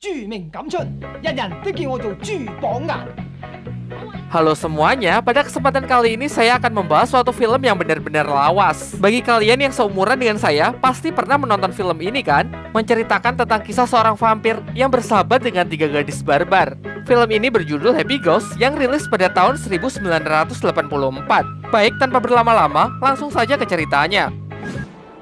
著名感出，人人都叫我做豬榜眼。Halo semuanya, pada kesempatan kali ini saya akan membahas suatu film yang benar-benar lawas. Bagi kalian yang seumuran dengan saya, pasti pernah menonton film ini kan? Menceritakan tentang kisah seorang vampir yang bersahabat dengan 3 gadis barbar. Film ini berjudul Happy Ghost yang rilis pada tahun 1984. Baik, tanpa berlama-lama, langsung saja ke ceritanya.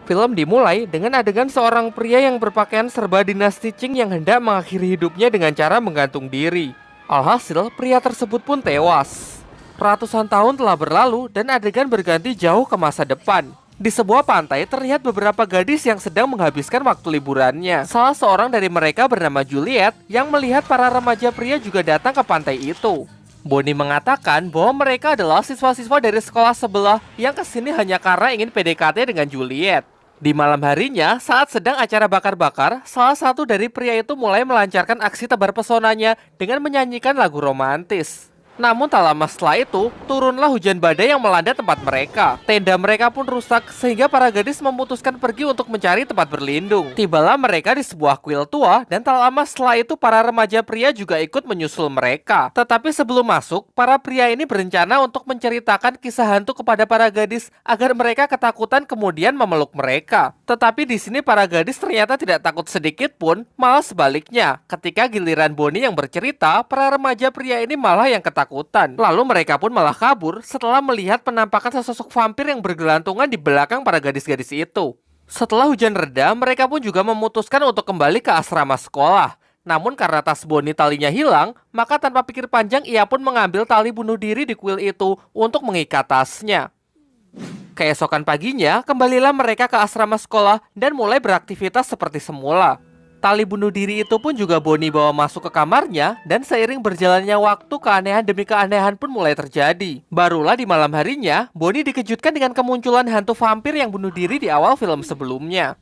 Film dimulai dengan adegan seorang pria yang berpakaian serba dinasti Qing yang hendak mengakhiri hidupnya dengan cara menggantung diri. Alhasil, pria tersebut pun tewas. Ratusan tahun telah berlalu dan adegan berganti jauh ke masa depan. Di sebuah pantai terlihat beberapa gadis yang sedang menghabiskan waktu liburannya. Salah seorang dari mereka bernama Juliet yang melihat para remaja pria juga datang ke pantai itu. Bonnie mengatakan bahwa mereka adalah siswa-siswa dari sekolah sebelah yang kesini hanya karena ingin PDKT dengan Juliet. Di malam harinya, saat sedang acara bakar-bakar, salah satu dari pria itu mulai melancarkan aksi tebar pesonanya dengan menyanyikan lagu romantis. Namun tak lama setelah itu, turunlah hujan badai yang melanda tempat mereka. Tenda mereka pun rusak sehingga para gadis memutuskan pergi untuk mencari tempat berlindung. Tibalah mereka di sebuah kuil tua dan tak lama setelah itu para remaja pria juga ikut menyusul mereka. Tetapi sebelum masuk, para pria ini berencana untuk menceritakan kisah hantu kepada para gadis agar mereka ketakutan kemudian memeluk mereka. Tetapi di sini para gadis ternyata tidak takut sedikit pun, malah sebaliknya. Ketika giliran Bonnie yang bercerita, para remaja pria ini malah yang ketakutan. Lalu mereka pun malah kabur setelah melihat penampakan sesosok vampir yang bergelantungan di belakang para gadis-gadis itu. Setelah hujan reda, mereka pun juga memutuskan untuk kembali ke asrama sekolah. Namun karena tas Bonnie talinya hilang, maka tanpa pikir panjang ia pun mengambil tali bunuh diri di kuil itu untuk mengikat tasnya. Keesokan paginya, kembalilah mereka ke asrama sekolah dan mulai beraktivitas seperti semula. Tali bunuh diri itu pun juga Bonnie bawa masuk ke kamarnya dan seiring berjalannya waktu keanehan demi keanehan pun mulai terjadi. Barulah di malam harinya, Bonnie dikejutkan dengan kemunculan hantu vampir yang bunuh diri di awal film sebelumnya.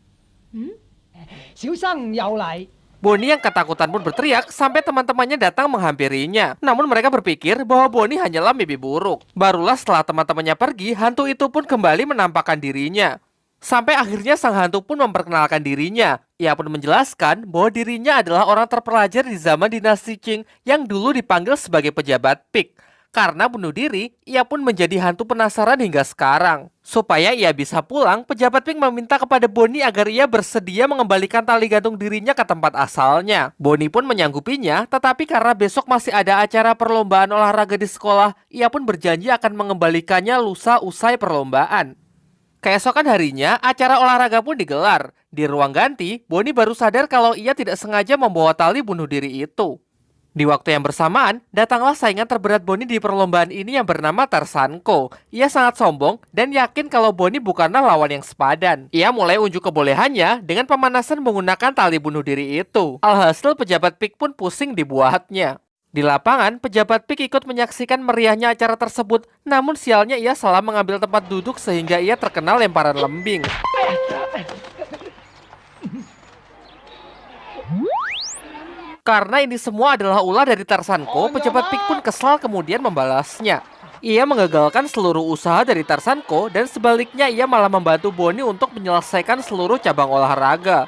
小生又嚟。 Bonnie yang ketakutan pun berteriak sampai teman-temannya datang menghampirinya. Namun mereka berpikir bahwa Bonnie hanyalah mimpi buruk. Barulah setelah teman-temannya pergi, hantu itu pun kembali menampakkan dirinya. Sampai akhirnya sang hantu pun memperkenalkan dirinya. Ia pun menjelaskan bahwa dirinya adalah orang terpelajar di zaman dinasti Qing yang dulu dipanggil sebagai pejabat Pik. Karena bunuh diri, ia pun menjadi hantu penasaran hingga sekarang. Supaya ia bisa pulang, pejabat Pik meminta kepada Bonnie agar ia bersedia mengembalikan tali gantung dirinya ke tempat asalnya. Bonnie pun menyanggupinya, tetapi karena besok masih ada acara perlombaan olahraga di sekolah, ia pun berjanji akan mengembalikannya lusa usai perlombaan. Keesokan harinya, acara olahraga pun digelar. Di ruang ganti, Bonnie baru sadar kalau ia tidak sengaja membawa tali bunuh diri itu. Di waktu yang bersamaan, datanglah saingan terberat Bonnie di perlombaan ini yang bernama Tarzanko. Ia sangat sombong dan yakin kalau Bonnie bukanlah lawan yang sepadan. Ia mulai unjuk kebolehannya dengan pemanasan menggunakan tali bunuh diri itu. Alhasil pejabat Pik pun pusing dibuatnya. Di lapangan, pejabat Pik ikut menyaksikan meriahnya acara tersebut. Namun sialnya ia salah mengambil tempat duduk sehingga ia terkena lemparan lembing. Karena ini semua adalah ulah dari Tarzanko, pejabat Pik pun kesal kemudian membalasnya. Ia mengagalkan seluruh usaha dari Tarzanko dan sebaliknya ia malah membantu Bonnie untuk menyelesaikan seluruh cabang olahraga.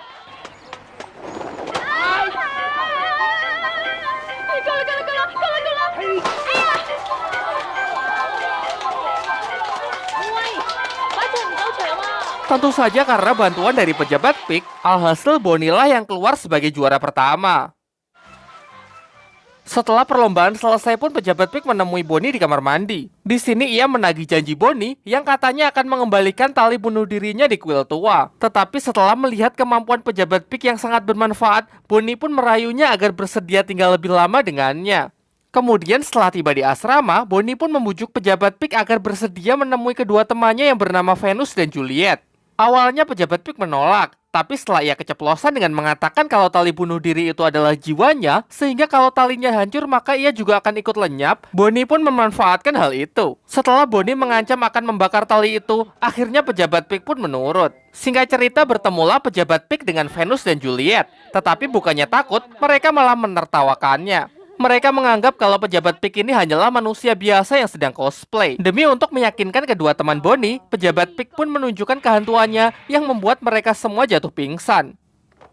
Tentu saja karena bantuan dari pejabat Pik, alhasil Bonnie lah yang keluar sebagai juara pertama. Setelah perlombaan selesai pun pejabat Pik menemui Bonnie di kamar mandi. Di sini ia menagih janji Bonnie yang katanya akan mengembalikan tali bunuh dirinya di kuil tua. Tetapi setelah melihat kemampuan pejabat Pik yang sangat bermanfaat, Bonnie pun merayunya agar bersedia tinggal lebih lama dengannya. Kemudian setelah tiba di asrama, Bonnie pun membujuk pejabat Pik agar bersedia menemui kedua temannya yang bernama Venus dan Juliet. Awalnya pejabat Pik menolak, tapi setelah ia keceplosan dengan mengatakan kalau tali bunuh diri itu adalah jiwanya, sehingga kalau talinya hancur maka ia juga akan ikut lenyap, Bonnie pun memanfaatkan hal itu. Setelah Bonnie mengancam akan membakar tali itu, akhirnya pejabat Pik pun menurut. Singkat cerita bertemulah pejabat Pik dengan Venus dan Juliet, tetapi bukannya takut, mereka malah menertawakannya. Mereka menganggap kalau pejabat Pik ini hanyalah manusia biasa yang sedang cosplay. Demi untuk meyakinkan kedua teman Bonnie, pejabat Pik pun menunjukkan kehantuannya yang membuat mereka semua jatuh pingsan.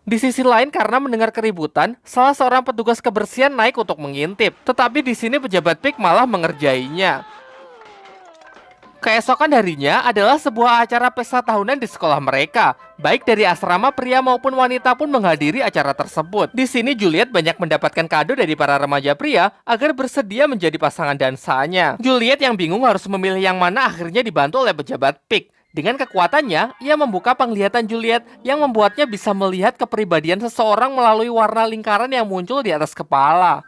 Di sisi lain, karena mendengar keributan, salah seorang petugas kebersihan naik untuk mengintip. Tetapi di sini pejabat Pig malah mengerjainya. Keesokan harinya adalah sebuah acara pesta tahunan di sekolah mereka. Baik dari asrama pria maupun wanita pun menghadiri acara tersebut. Di sini Juliet banyak mendapatkan kado dari para remaja pria agar bersedia menjadi pasangan dansanya. Juliet yang bingung harus memilih yang mana akhirnya dibantu oleh pejabat Pig. Dengan kekuatannya, ia membuka penglihatan Juliet yang membuatnya bisa melihat kepribadian seseorang melalui warna lingkaran yang muncul di atas kepala.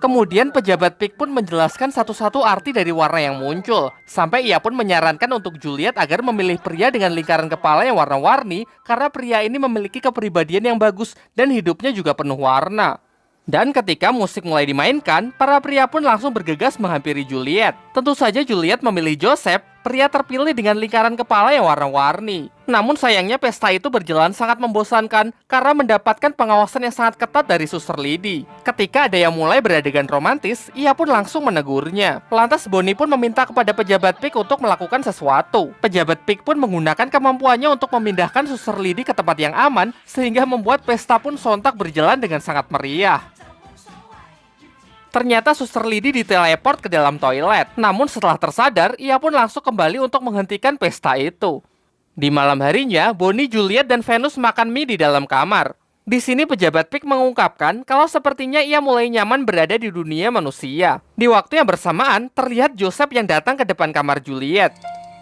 Kemudian pejabat Pig pun menjelaskan satu-satu arti dari warna yang muncul. Sampai ia pun menyarankan untuk Juliet agar memilih pria dengan lingkaran kepala yang warna-warni karena pria ini memiliki kepribadian yang bagus dan hidupnya juga penuh warna. Dan ketika musik mulai dimainkan, para pria pun langsung bergegas menghampiri Juliet. Tentu saja Juliet memilih Joseph, pria terpilih dengan lingkaran kepala yang warna-warni. Namun sayangnya pesta itu berjalan sangat membosankan karena mendapatkan pengawasan yang sangat ketat dari Suster Lady. Ketika ada yang mulai beradegan romantis, ia pun langsung menegurnya. Lantas Bonnie pun meminta kepada pejabat Pig untuk melakukan sesuatu. Pejabat Pig pun menggunakan kemampuannya untuk memindahkan Suster Lady ke tempat yang aman, sehingga membuat pesta pun sontak berjalan dengan sangat meriah. Ternyata Suster Lady diteleport ke dalam toilet. Namun setelah tersadar, ia pun langsung kembali untuk menghentikan pesta itu. Di malam harinya, Bonnie, Juliet, dan Venus makan mie di dalam kamar. Di sini pejabat Pig mengungkapkan kalau sepertinya ia mulai nyaman berada di dunia manusia. Di waktu yang bersamaan, terlihat Joseph yang datang ke depan kamar Juliet.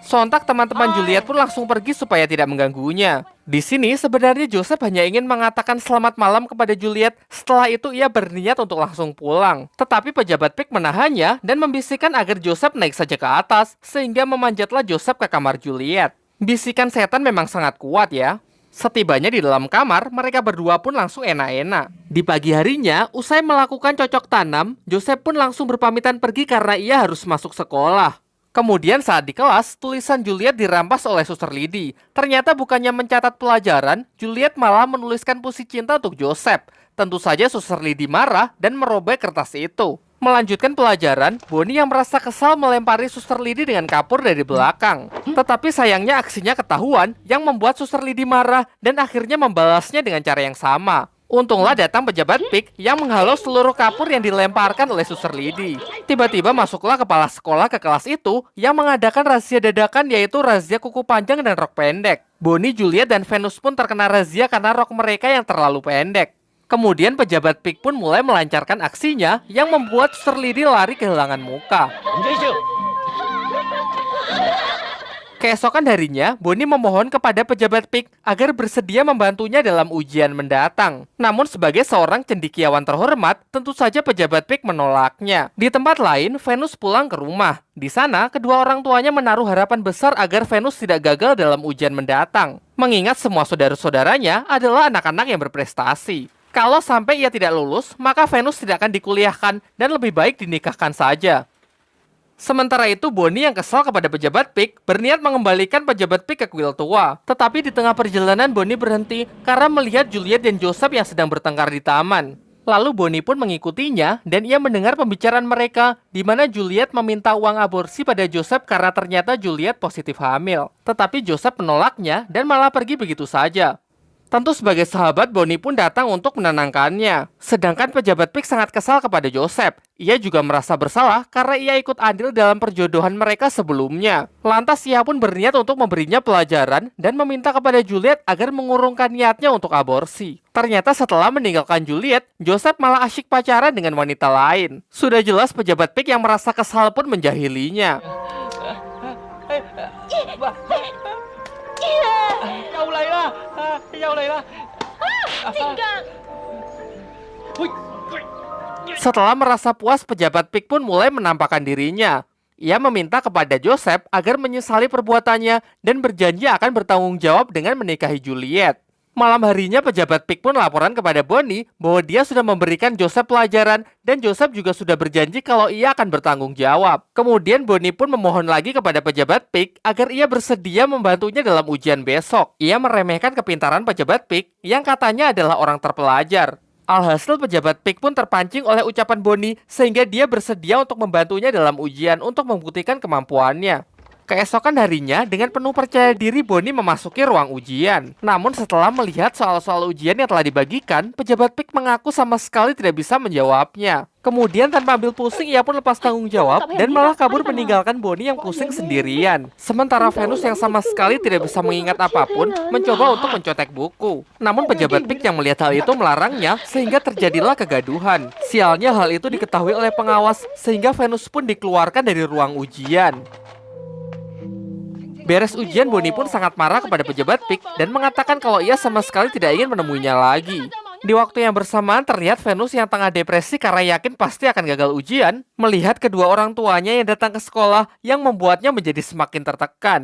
Sontak teman-teman Juliet pun langsung pergi supaya tidak mengganggunya. Di sini sebenarnya Joseph hanya ingin mengatakan selamat malam kepada Juliet. Setelah itu ia berniat untuk langsung pulang. Tetapi pejabat Pig menahannya dan membisikkan agar Joseph naik saja ke atas, sehingga memanjatlah Joseph ke kamar Juliet. Bisikan setan memang sangat kuat ya. Setibanya di dalam kamar, mereka berdua pun langsung enak-enak. Di pagi harinya, usai melakukan cocok tanam, Joseph pun langsung berpamitan pergi karena ia harus masuk sekolah. Kemudian saat di kelas, tulisan Juliet dirampas oleh Suster Lady. Ternyata bukannya mencatat pelajaran, Juliet malah menuliskan puisi cinta untuk Joseph. Tentu saja Suster Lady marah dan merobek kertas itu. Melanjutkan pelajaran, Bonnie yang merasa kesal melempari Suster Lady dengan kapur dari belakang. Tetapi sayangnya aksinya ketahuan yang membuat Suster Lady marah dan akhirnya membalasnya dengan cara yang sama. Untunglah datang pejabat Pig yang menghalau seluruh kapur yang dilemparkan oleh Suster Lady. Tiba-tiba masuklah kepala sekolah ke kelas itu yang mengadakan razia dadakan, yaitu razia kuku panjang dan rok pendek. Bonnie, Juliet, dan Venus pun terkena razia karena rok mereka yang terlalu pendek. Kemudian pejabat Pig pun mulai melancarkan aksinya yang membuat Suster Lady lari kehilangan muka. Keesokan harinya, Bonnie memohon kepada pejabat Pig agar bersedia membantunya dalam ujian mendatang. Namun sebagai seorang cendekiawan terhormat, tentu saja pejabat Pig menolaknya. Di tempat lain, Venus pulang ke rumah. Di sana, kedua orang tuanya menaruh harapan besar agar Venus tidak gagal dalam ujian mendatang. Mengingat semua saudara-saudaranya adalah anak-anak yang berprestasi. Kalau sampai ia tidak lulus, maka Venus tidak akan dikuliahkan dan lebih baik dinikahkan saja. Sementara itu, Bonnie yang kesal kepada pejabat Pig berniat mengembalikan pejabat Pig ke kuil tua. Tetapi di tengah perjalanan Bonnie berhenti karena melihat Juliet dan Joseph yang sedang bertengkar di taman. Lalu Bonnie pun mengikutinya dan ia mendengar pembicaraan mereka di mana Juliet meminta uang aborsi pada Joseph karena ternyata Juliet positif hamil. Tetapi Joseph menolaknya dan malah pergi begitu saja. Tentu sebagai sahabat, Bonnie pun datang untuk menenangkannya. Sedangkan pejabat Pig sangat kesal kepada Joseph. Ia juga merasa bersalah karena ia ikut andil dalam perjodohan mereka sebelumnya. Lantas ia pun berniat untuk memberinya pelajaran dan meminta kepada Juliet agar mengurungkan niatnya untuk aborsi. Ternyata setelah meninggalkan Juliet, Joseph malah asyik pacaran dengan wanita lain. Sudah jelas pejabat Pig yang merasa kesal pun menjahilinya. Setelah merasa puas, pejabat Pig pun mulai menampakkan dirinya. Ia meminta kepada Joseph agar menyesali perbuatannya dan berjanji akan bertanggung jawab dengan menikahi Juliet. Malam harinya pejabat Pig pun laporan kepada Bonnie bahwa dia sudah memberikan Joseph pelajaran dan Joseph juga sudah berjanji kalau ia akan bertanggung jawab. Kemudian Bonnie pun memohon lagi kepada pejabat Pig agar ia bersedia membantunya dalam ujian besok. Ia meremehkan kepintaran pejabat Pig yang katanya adalah orang terpelajar. Alhasil pejabat Pig pun terpancing oleh ucapan Bonnie sehingga dia bersedia untuk membantunya dalam ujian untuk membuktikan kemampuannya. Keesokan harinya, dengan penuh percaya diri Bonnie memasuki ruang ujian. Namun setelah melihat soal-soal ujian yang telah dibagikan, pejabat PIK mengaku sama sekali tidak bisa menjawabnya. Kemudian tanpa ambil pusing, ia pun lepas tanggung jawab dan malah kabur meninggalkan Bonnie yang pusing sendirian. Sementara Venus yang sama sekali tidak bisa mengingat apapun, mencoba untuk mencontek buku. Namun pejabat PIK yang melihat hal itu melarangnya, sehingga terjadilah kegaduhan. Sialnya hal itu diketahui oleh pengawas, sehingga Venus pun dikeluarkan dari ruang ujian. Beres ujian, Bonnie pun sangat marah kepada pejabat PIK dan mengatakan kalau ia sama sekali tidak ingin menemuinya lagi. Di waktu yang bersamaan terlihat Venus yang tengah depresi karena yakin pasti akan gagal ujian, melihat kedua orang tuanya yang datang ke sekolah yang membuatnya menjadi semakin tertekan.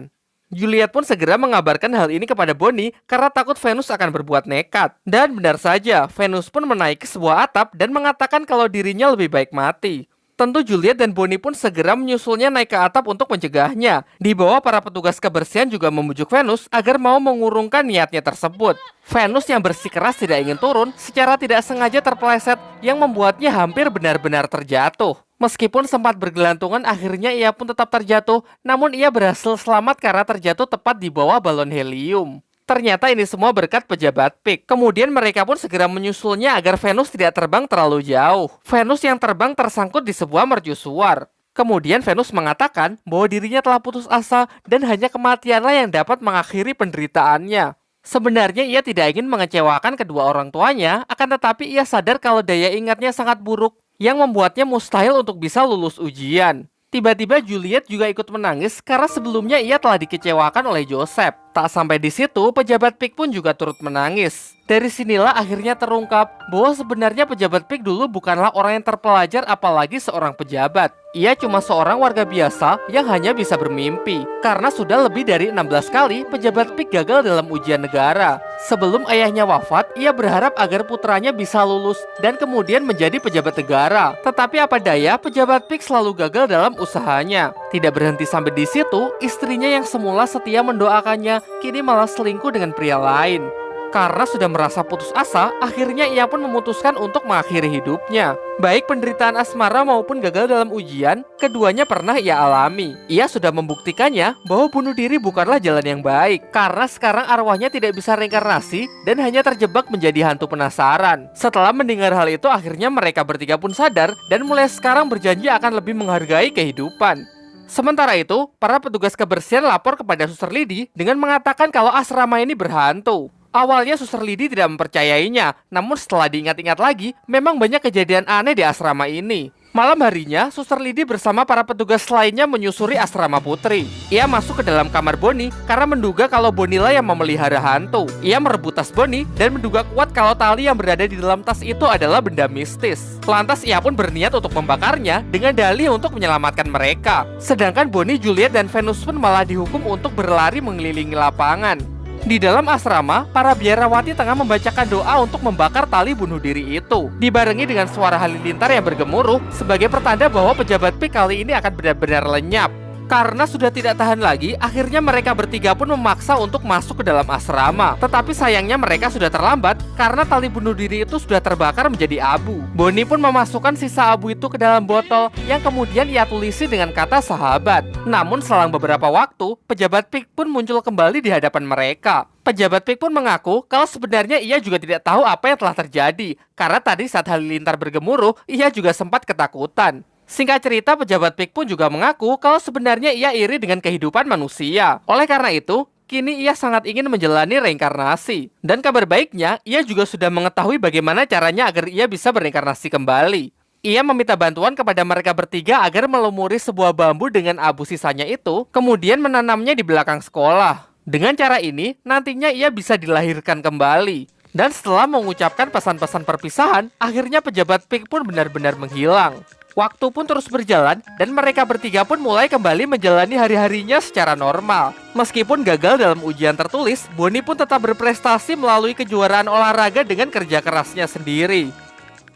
Juliet pun segera mengabarkan hal ini kepada Bonnie karena takut Venus akan berbuat nekat. Dan benar saja, Venus pun menaiki sebuah atap dan mengatakan kalau dirinya lebih baik mati. Tentu Juliet dan Bonnie pun segera menyusulnya naik ke atap untuk mencegahnya. Di bawah, para petugas kebersihan juga membujuk Venus agar mau mengurungkan niatnya tersebut. Venus yang bersikeras tidak ingin turun, secara tidak sengaja terpeleset yang membuatnya hampir benar-benar terjatuh. Meskipun sempat bergelantungan, akhirnya ia pun tetap terjatuh, namun ia berhasil selamat karena terjatuh tepat di bawah balon helium. Ternyata ini semua berkat pejabat PIK. Kemudian mereka pun segera menyusulnya agar Venus tidak terbang terlalu jauh. Venus yang terbang tersangkut di sebuah mercusuar. Kemudian Venus mengatakan bahwa dirinya telah putus asa dan hanya kematianlah yang dapat mengakhiri penderitaannya. Sebenarnya ia tidak ingin mengecewakan kedua orang tuanya, akan tetapi ia sadar kalau daya ingatnya sangat buruk yang membuatnya mustahil untuk bisa lulus ujian. Tiba-tiba Juliet juga ikut menangis karena sebelumnya ia telah dikecewakan oleh Joseph. Tak sampai di situ, pejabat PIK pun juga turut menangis. Dari sinilah akhirnya terungkap bahwa sebenarnya pejabat PIK dulu bukanlah orang yang terpelajar, apalagi seorang pejabat. Ia cuma seorang warga biasa yang hanya bisa bermimpi. Karena sudah lebih dari 16 kali pejabat PIK gagal dalam ujian negara. Sebelum ayahnya wafat, ia berharap agar putranya bisa lulus dan kemudian menjadi pejabat negara. Tetapi apa daya, pejabat PIK selalu gagal dalam usahanya. Tidak berhenti sampai di situ, istrinya yang semula setia mendoakannya, kini malah selingkuh dengan pria lain. Karena sudah merasa putus asa, akhirnya ia pun memutuskan untuk mengakhiri hidupnya. Baik penderitaan asmara maupun gagal dalam ujian, keduanya pernah ia alami. Ia sudah membuktikannya bahwa bunuh diri bukanlah jalan yang baik, karena sekarang arwahnya tidak bisa reinkarnasi dan hanya terjebak menjadi hantu penasaran. Setelah mendengar hal itu, akhirnya mereka bertiga pun sadar dan mulai sekarang berjanji akan lebih menghargai kehidupan. Sementara itu, para petugas kebersihan lapor kepada Suster Lidi dengan mengatakan kalau asrama ini berhantu. Awalnya Suster Lidi tidak mempercayainya, namun setelah diingat-ingat lagi, memang banyak kejadian aneh di asrama ini. Malam harinya, Suster Lidi bersama para petugas lainnya menyusuri asrama putri. Ia masuk ke dalam kamar Bonnie karena menduga kalau Bonnie lah yang memelihara hantu. Ia merebut tas Bonnie dan menduga kuat kalau tali yang berada di dalam tas itu adalah benda mistis. Lantas ia pun berniat untuk membakarnya dengan dalih untuk menyelamatkan mereka. Sedangkan Bonnie, Juliet, dan Venus pun malah dihukum untuk berlari mengelilingi lapangan. Di dalam asrama, para biarawati tengah membacakan doa untuk membakar tali bunuh diri itu, dibarengi dengan suara halilintar yang bergemuruh sebagai pertanda bahwa pejabat PIK kali ini akan benar-benar lenyap. Karena sudah tidak tahan lagi, akhirnya mereka bertiga pun memaksa untuk masuk ke dalam asrama. Tetapi sayangnya mereka sudah terlambat karena tali bunuh diri itu sudah terbakar menjadi abu. Bonnie pun memasukkan sisa abu itu ke dalam botol yang kemudian ia tulisi dengan kata sahabat. Namun selang beberapa waktu, pejabat PIK pun muncul kembali di hadapan mereka. Pejabat PIK pun mengaku kalau sebenarnya ia juga tidak tahu apa yang telah terjadi, karena tadi saat halilintar bergemuruh, ia juga sempat ketakutan. Singkat cerita, pejabat PIK pun juga mengaku kalau sebenarnya ia iri dengan kehidupan manusia. Oleh karena itu, kini ia sangat ingin menjalani reinkarnasi. Dan kabar baiknya, ia juga sudah mengetahui bagaimana caranya agar ia bisa berinkarnasi kembali. Ia meminta bantuan kepada mereka bertiga agar melumuri sebuah bambu dengan abu sisanya itu, kemudian menanamnya di belakang sekolah. Dengan cara ini, nantinya ia bisa dilahirkan kembali. Dan setelah mengucapkan pesan-pesan perpisahan, akhirnya pejabat PIK pun benar-benar menghilang. Waktu pun terus berjalan dan mereka bertiga pun mulai kembali menjalani hari-harinya secara normal. Meskipun gagal dalam ujian tertulis, Bonnie pun tetap berprestasi melalui kejuaraan olahraga dengan kerja kerasnya sendiri.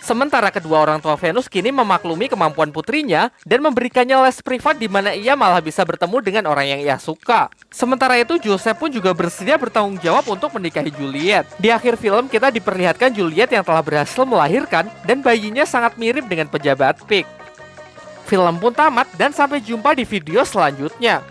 Sementara kedua orang tua Venus kini memaklumi kemampuan putrinya dan memberikannya les privat di mana ia malah bisa bertemu dengan orang yang ia suka. Sementara itu, Joseph pun juga bersedia bertanggung jawab untuk menikahi Juliet. Di akhir film kita diperlihatkan Juliet yang telah berhasil melahirkan dan bayinya sangat mirip dengan pejabat PIK. Film pun tamat dan sampai jumpa di video selanjutnya.